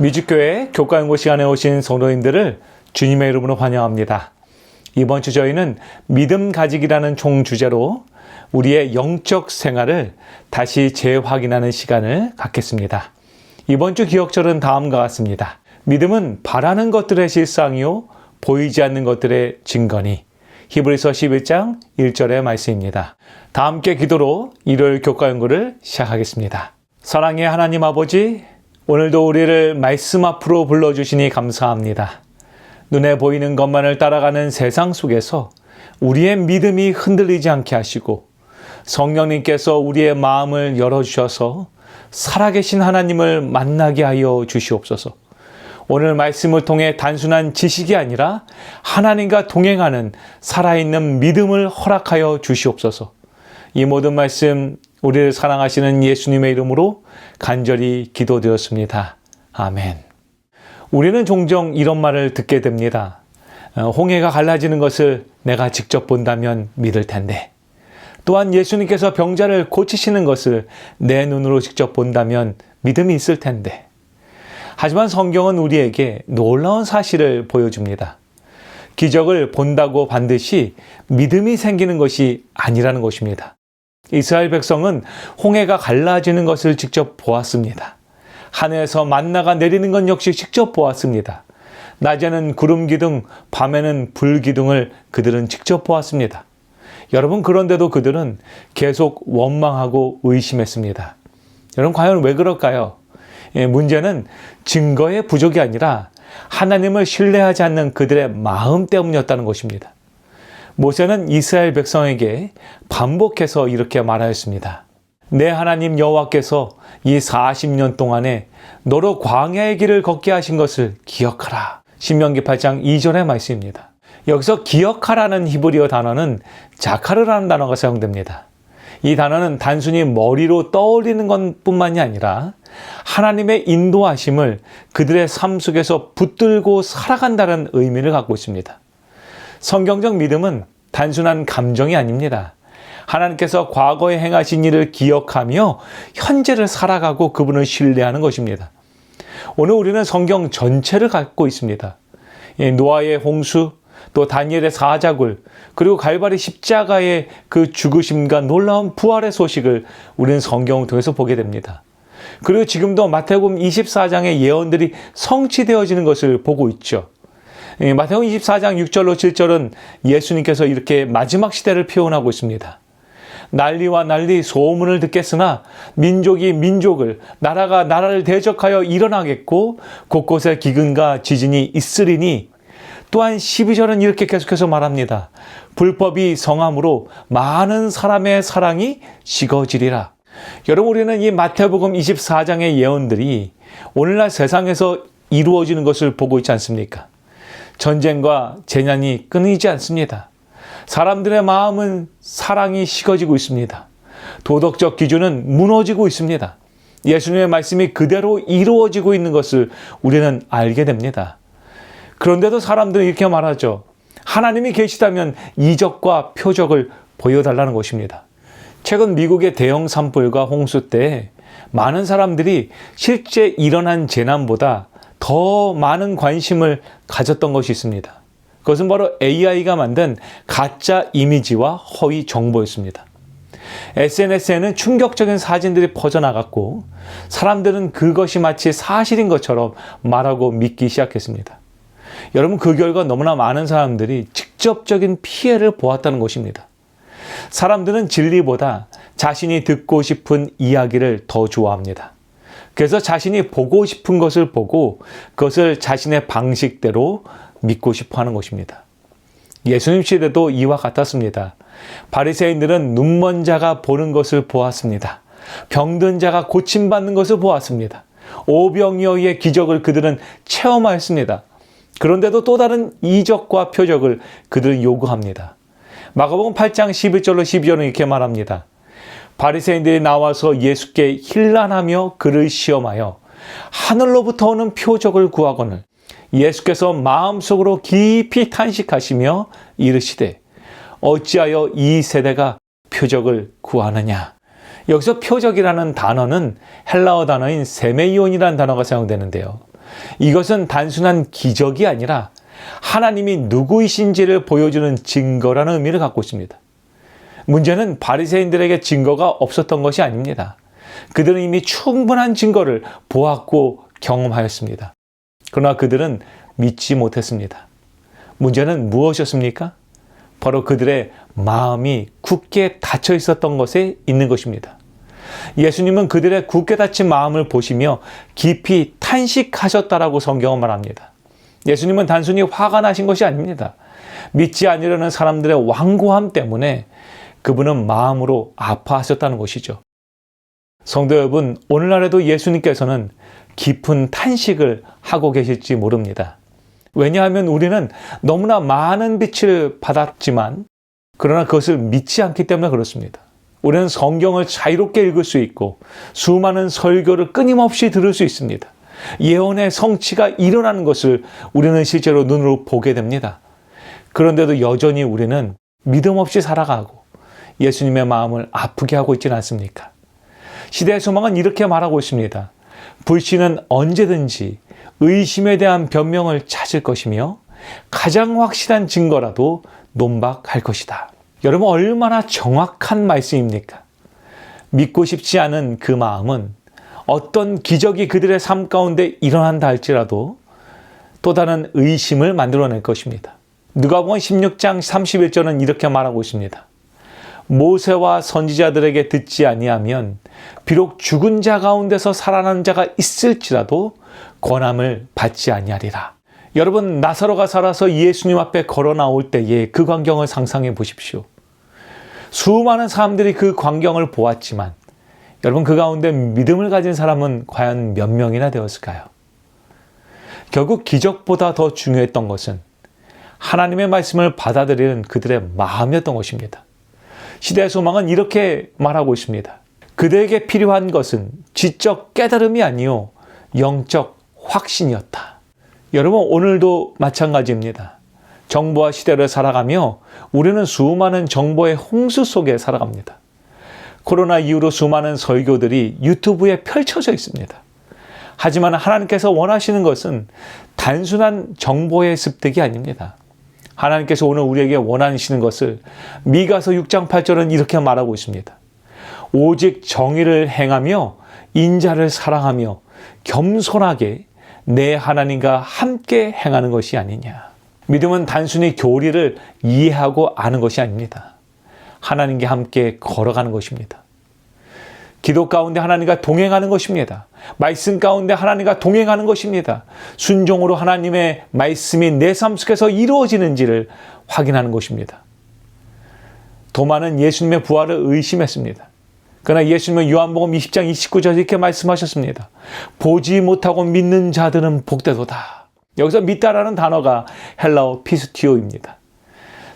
뮤직교회 교과연구 시간에 오신 성도님들을 주님의 이름으로 환영합니다. 이번 주 저희는 믿음 가지기라는 총 주제로 우리의 영적 생활을 다시 재확인하는 시간을 갖겠습니다. 이번 주 기억절은 다음과 같습니다. 믿음은 바라는 것들의 실상이요 보이지 않는 것들의 증거니. 히브리서 11장 1절의 말씀입니다. 다 함께 기도로 일요일 교과연구를 시작하겠습니다. 사랑의 하나님 아버지, 오늘도 우리를 말씀 앞으로 불러주시니 감사합니다. 눈에 보이는 것만을 따라가는 세상 속에서 우리의 믿음이 흔들리지 않게 하시고 성령님께서 우리의 마음을 열어주셔서 살아계신 하나님을 만나게 하여 주시옵소서. 오늘 말씀을 통해 단순한 지식이 아니라 하나님과 동행하는 살아있는 믿음을 허락하여 주시옵소서. 이 모든 말씀 우리를 사랑하시는 예수님의 이름으로 간절히 기도드렸습니다. 아멘. 우리는 종종 이런 말을 듣게 됩니다. 홍해가 갈라지는 것을 내가 직접 본다면 믿을 텐데, 또한 예수님께서 병자를 고치시는 것을 내 눈으로 직접 본다면 믿음이 있을 텐데. 하지만 성경은 우리에게 놀라운 사실을 보여줍니다. 기적을 본다고 반드시 믿음이 생기는 것이 아니라는 것입니다. 이스라엘 백성은 홍해가 갈라지는 것을 직접 보았습니다. 하늘에서 만나가 내리는 것 역시 직접 보았습니다. 낮에는 구름 기둥, 밤에는 불 기둥을 그들은 직접 보았습니다. 여러분, 그런데도 그들은 계속 원망하고 의심했습니다. 여러분, 과연 왜 그럴까요? 문제는 증거의 부족이 아니라 하나님을 신뢰하지 않는 그들의 마음 때문이었다는 것입니다. 모세는 이스라엘 백성에게 반복해서 이렇게 말하였습니다. 내 하나님 여호와께서 이 40년 동안에 너로 광야의 길을 걷게 하신 것을 기억하라. 신명기 8장 2절의 말씀입니다. 여기서 기억하라는 히브리어 단어는 자카르라는 단어가 사용됩니다. 이 단어는 단순히 머리로 떠올리는 것뿐만이 아니라 하나님의 인도하심을 그들의 삶 속에서 붙들고 살아간다는 의미를 갖고 있습니다. 성경적 믿음은 단순한 감정이 아닙니다. 하나님께서 과거에 행하신 일을 기억하며 현재를 살아가고 그분을 신뢰하는 것입니다. 오늘 우리는 성경 전체를 갖고 있습니다. 노아의 홍수, 또 다니엘의 사자굴, 그리고 갈바리 십자가의 그 죽으심과 놀라운 부활의 소식을 우리는 성경을 통해서 보게 됩니다. 그리고 지금도 마태복음 24장의 예언들이 성취되어지는 것을 보고 있죠. 마태복음 24장 6절로 7절은 예수님께서 이렇게 마지막 시대를 표현하고 있습니다. 난리와 난리 소문을 듣겠으나 민족이 민족을, 나라가 나라를 대적하여 일어나겠고 곳곳에 기근과 지진이 있으리니, 또한 12절은 이렇게 계속해서 말합니다. 불법이 성함으로 많은 사람의 사랑이 식어지리라. 여러분, 우리는 이 마태복음 24장의 예언들이 오늘날 세상에서 이루어지는 것을 보고 있지 않습니까? 전쟁과 재난이 끊이지 않습니다. 사람들의 마음은 사랑이 식어지고 있습니다. 도덕적 기준은 무너지고 있습니다. 예수님의 말씀이 그대로 이루어지고 있는 것을 우리는 알게 됩니다. 그런데도 사람들은 이렇게 말하죠. 하나님이 계시다면 이적과 표적을 보여달라는 것입니다. 최근 미국의 대형 산불과 홍수 때 많은 사람들이 실제 일어난 재난보다 더 많은 관심을 가졌던 것이 있습니다. 그것은 바로 AI가 만든 가짜 이미지와 허위 정보였습니다. SNS에는 충격적인 사진들이 퍼져나갔고 사람들은 그것이 마치 사실인 것처럼 말하고 믿기 시작했습니다. 여러분, 그 결과 너무나 많은 사람들이 직접적인 피해를 보았다는 것입니다. 사람들은 진리보다 자신이 듣고 싶은 이야기를 더 좋아합니다. 그래서 자신이 보고 싶은 것을 보고 그것을 자신의 방식대로 믿고 싶어 하는 것입니다. 예수님 시대도 이와 같았습니다. 바리새인들은 눈먼 자가 보는 것을 보았습니다. 병든 자가 고침받는 것을 보았습니다. 오병이어의 기적을 그들은 체험하였습니다. 그런데도 또 다른 이적과 표적을 그들은 요구합니다. 마가복음 8장 11절로 12절은 이렇게 말합니다. 바리새인들이 나와서 예수께 힐난하며 그를 시험하여 하늘로부터 오는 표적을 구하거늘 예수께서 마음속으로 깊이 탄식하시며 이르시되 어찌하여 이 세대가 표적을 구하느냐. 여기서 표적이라는 단어는 헬라어 단어인 세메이온이라는 단어가 사용되는데요. 이것은 단순한 기적이 아니라 하나님이 누구이신지를 보여주는 증거라는 의미를 갖고 있습니다. 문제는 바리새인들에게 증거가 없었던 것이 아닙니다. 그들은 이미 충분한 증거를 보았고 경험하였습니다. 그러나 그들은 믿지 못했습니다. 문제는 무엇이었습니까? 바로 그들의 마음이 굳게 닫혀 있었던 것에 있는 것입니다. 예수님은 그들의 굳게 닫힌 마음을 보시며 깊이 탄식하셨다라고 성경은 말합니다. 예수님은 단순히 화가 나신 것이 아닙니다. 믿지 않으려는 사람들의 완고함 때문에 그분은 마음으로 아파하셨다는 것이죠. 성도 여러분, 오늘날에도 예수님께서는 깊은 탄식을 하고 계실지 모릅니다. 왜냐하면 우리는 너무나 많은 빛을 받았지만 그러나 그것을 믿지 않기 때문에 그렇습니다. 우리는 성경을 자유롭게 읽을 수 있고 수많은 설교를 끊임없이 들을 수 있습니다. 예언의 성취가 일어나는 것을 우리는 실제로 눈으로 보게 됩니다. 그런데도 여전히 우리는 믿음 없이 살아가고 예수님의 마음을 아프게 하고 있지는 않습니까? 시대의 소망은 이렇게 말하고 있습니다. 불신은 언제든지 의심에 대한 변명을 찾을 것이며 가장 확실한 증거라도 논박할 것이다. 여러분, 얼마나 정확한 말씀입니까? 믿고 싶지 않은 그 마음은 어떤 기적이 그들의 삶 가운데 일어난다 할지라도 또 다른 의심을 만들어낼 것입니다. 누가복음 16장 31절은 이렇게 말하고 있습니다. 모세와 선지자들에게 듣지 아니하면 비록 죽은 자 가운데서 살아난 자가 있을지라도 권함을 받지 아니하리라. 여러분, 나사로가 살아서 예수님 앞에 걸어 나올 때의 그 광경을 상상해 보십시오. 수많은 사람들이 그 광경을 보았지만 여러분, 그 가운데 믿음을 가진 사람은 과연 몇 명이나 되었을까요? 결국 기적보다 더 중요했던 것은 하나님의 말씀을 받아들이는 그들의 마음이었던 것입니다. 시대의 소망은 이렇게 말하고 있습니다. 그들에게 필요한 것은 지적 깨달음이 아니요 영적 확신이었다. 여러분, 오늘도 마찬가지입니다. 정보화 시대를 살아가며 우리는 수많은 정보의 홍수 속에 살아갑니다. 코로나 이후로 수많은 설교들이 유튜브에 펼쳐져 있습니다. 하지만 하나님께서 원하시는 것은 단순한 정보의 습득이 아닙니다. 하나님께서 오늘 우리에게 원하시는 것을 미가서 6장 8절은 이렇게 말하고 있습니다. 오직 정의를 행하며 인자를 사랑하며 겸손하게 내 하나님과 함께 행하는 것이 아니냐. 믿음은 단순히 교리를 이해하고 아는 것이 아닙니다. 하나님과 함께 걸어가는 것입니다. 기도 가운데 하나님과 동행하는 것입니다. 말씀 가운데 하나님과 동행하는 것입니다. 순종으로 하나님의 말씀이 내 삶 속에서 이루어지는지를 확인하는 것입니다. 도마는 예수님의 부활을 의심했습니다. 그러나 예수님은 요한복음 20장 29절 이렇게 말씀하셨습니다. 보지 못하고 믿는 자들은 복되도다. 여기서 믿다라는 단어가 헬라어 피스티오입니다.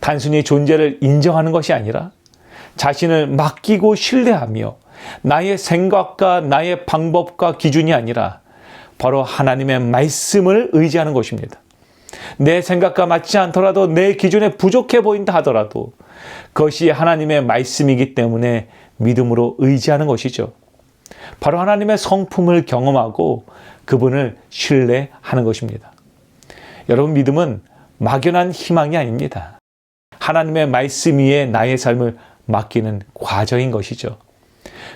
단순히 존재를 인정하는 것이 아니라 자신을 맡기고 신뢰하며 나의 생각과 나의 방법과 기준이 아니라 바로 하나님의 말씀을 의지하는 것입니다. 내 생각과 맞지 않더라도 내 기준에 부족해 보인다 하더라도 그것이 하나님의 말씀이기 때문에 믿음으로 의지하는 것이죠. 바로 하나님의 성품을 경험하고 그분을 신뢰하는 것입니다. 여러분, 믿음은 막연한 희망이 아닙니다. 하나님의 말씀 위에 나의 삶을 맡기는 과정인 것이죠.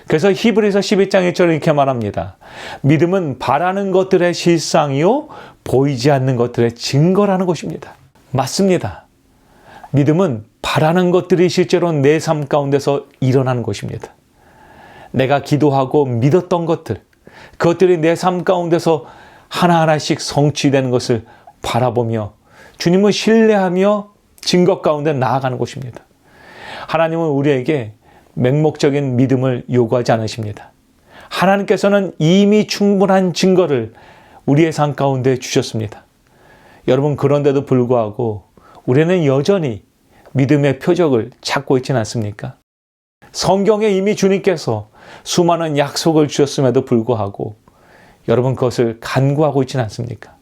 그래서 히브리서 11장 1절은 이렇게 말합니다. 믿음은 바라는 것들의 실상이요 보이지 않는 것들의 증거라는 것입니다. 맞습니다. 믿음은 바라는 것들이 실제로 내 삶 가운데서 일어나는 것입니다. 내가 기도하고 믿었던 것들, 그것들이 내 삶 가운데서 하나하나씩 성취되는 것을 바라보며 주님을 신뢰하며 증거 가운데 나아가는 것입니다. 하나님은 우리에게 맹목적인 믿음을 요구하지 않으십니다. 하나님께서는 이미 충분한 증거를 우리의 삶 가운데 주셨습니다. 여러분, 그런데도 불구하고 우리는 여전히 믿음의 표적을 찾고 있지는 않습니까? 성경에 이미 주님께서 수많은 약속을 주셨음에도 불구하고 여러분 그것을 간구하고 있지는 않습니까?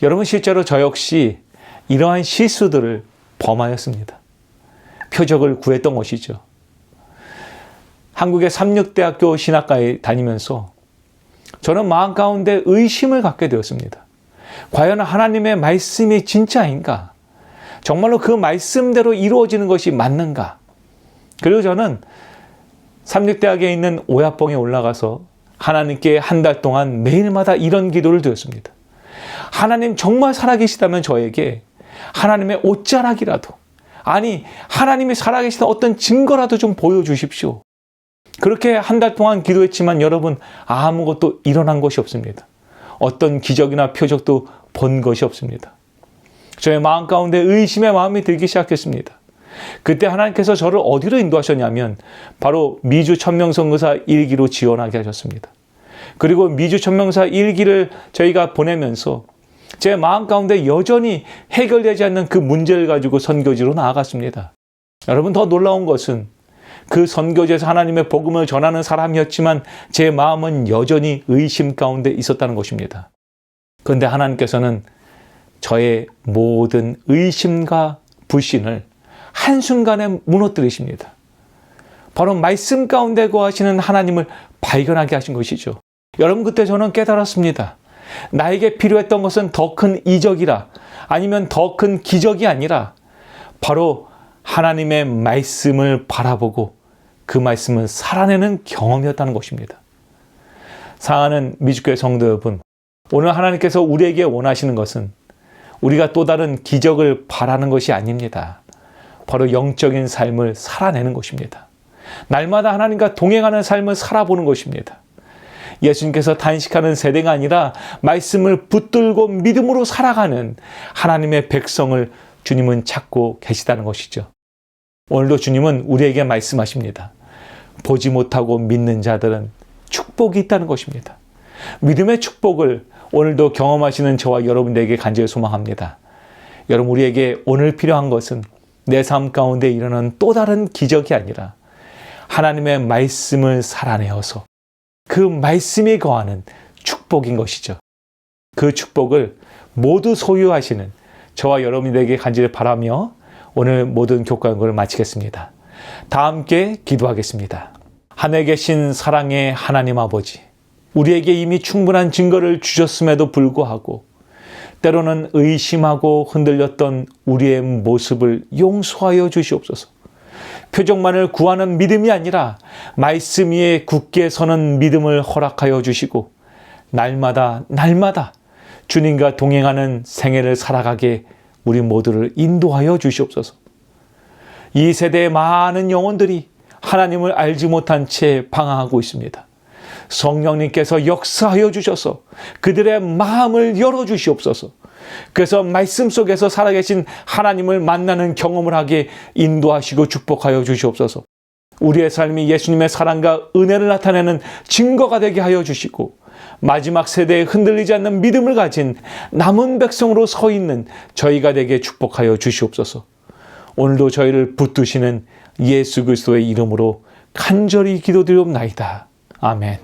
여러분, 실제로 저 역시 이러한 실수들을 범하였습니다. 표적을 구했던 것이죠. 한국의 삼육대학교 신학과에 다니면서 저는 마음 가운데 의심을 갖게 되었습니다. 과연 하나님의 말씀이 진짜인가? 정말로 그 말씀대로 이루어지는 것이 맞는가? 그리고 저는 삼육대학에 있는 오야봉에 올라가서 하나님께 한 달 동안 매일마다 이런 기도를 드렸습니다. 하나님 정말 살아계시다면 저에게 하나님의 옷자락이라도, 아니 하나님이 살아계시다 어떤 증거라도 좀 보여주십시오. 그렇게 한 달 동안 기도했지만 여러분, 아무것도 일어난 것이 없습니다. 어떤 기적이나 표적도 본 것이 없습니다. 저의 마음 가운데 의심의 마음이 들기 시작했습니다. 그때 하나님께서 저를 어디로 인도하셨냐면 바로 미주 천명선교사 1기로 지원하게 하셨습니다. 그리고 미주 천명사 1기를 저희가 보내면서 제 마음 가운데 여전히 해결되지 않는 그 문제를 가지고 선교지로 나아갔습니다. 여러분, 더 놀라운 것은 그 선교지에서 하나님의 복음을 전하는 사람이었지만 제 마음은 여전히 의심 가운데 있었다는 것입니다. 그런데 하나님께서는 저의 모든 의심과 불신을 한순간에 무너뜨리십니다. 바로 말씀 가운데 거하시는 하나님을 발견하게 하신 것이죠. 여러분, 그때 저는 깨달았습니다. 나에게 필요했던 것은 더 큰 이적이라, 아니면 더 큰 기적이 아니라 바로 하나님의 말씀을 바라보고 그 말씀을 살아내는 경험이었다는 것입니다. 사랑하는 미주교회 성도 여러분, 오늘 하나님께서 우리에게 원하시는 것은 우리가 또 다른 기적을 바라는 것이 아닙니다. 바로 영적인 삶을 살아내는 것입니다. 날마다 하나님과 동행하는 삶을 살아보는 것입니다. 예수님께서 단식하는 세대가 아니라 말씀을 붙들고 믿음으로 살아가는 하나님의 백성을 주님은 찾고 계시다는 것이죠. 오늘도 주님은 우리에게 말씀하십니다. 보지 못하고 믿는 자들은 축복이 있다는 것입니다. 믿음의 축복을 오늘도 경험하시는 저와 여러분들에게 간절히 소망합니다. 여러분, 우리에게 오늘 필요한 것은 내 삶 가운데 일어나는 또 다른 기적이 아니라 하나님의 말씀을 살아내어서 그 말씀이 거하는 축복인 것이죠. 그 축복을 모두 소유하시는 저와 여러분들에게 간절히 바라며 오늘 모든 교과 연구를 마치겠습니다. 다 함께 기도하겠습니다. 하늘에 계신 사랑의 하나님 아버지, 우리에게 이미 충분한 증거를 주셨음에도 불구하고 때로는 의심하고 흔들렸던 우리의 모습을 용서하여 주시옵소서. 표적만을 구하는 믿음이 아니라 말씀 위에 굳게 서는 믿음을 허락하여 주시고 날마다 주님과 동행하는 생애를 살아가게 우리 모두를 인도하여 주시옵소서. 이 세대의 많은 영혼들이 하나님을 알지 못한 채 방황하고 있습니다. 성령님께서 역사하여 주셔서 그들의 마음을 열어주시옵소서. 그래서 말씀 속에서 살아계신 하나님을 만나는 경험을 하게 인도하시고 축복하여 주시옵소서. 우리의 삶이 예수님의 사랑과 은혜를 나타내는 증거가 되게 하여 주시고 마지막 세대에 흔들리지 않는 믿음을 가진 남은 백성으로 서 있는 저희가 되게 축복하여 주시옵소서. 오늘도 저희를 붙드시는 예수 그리스도의 이름으로 간절히 기도드리옵나이다. 아멘.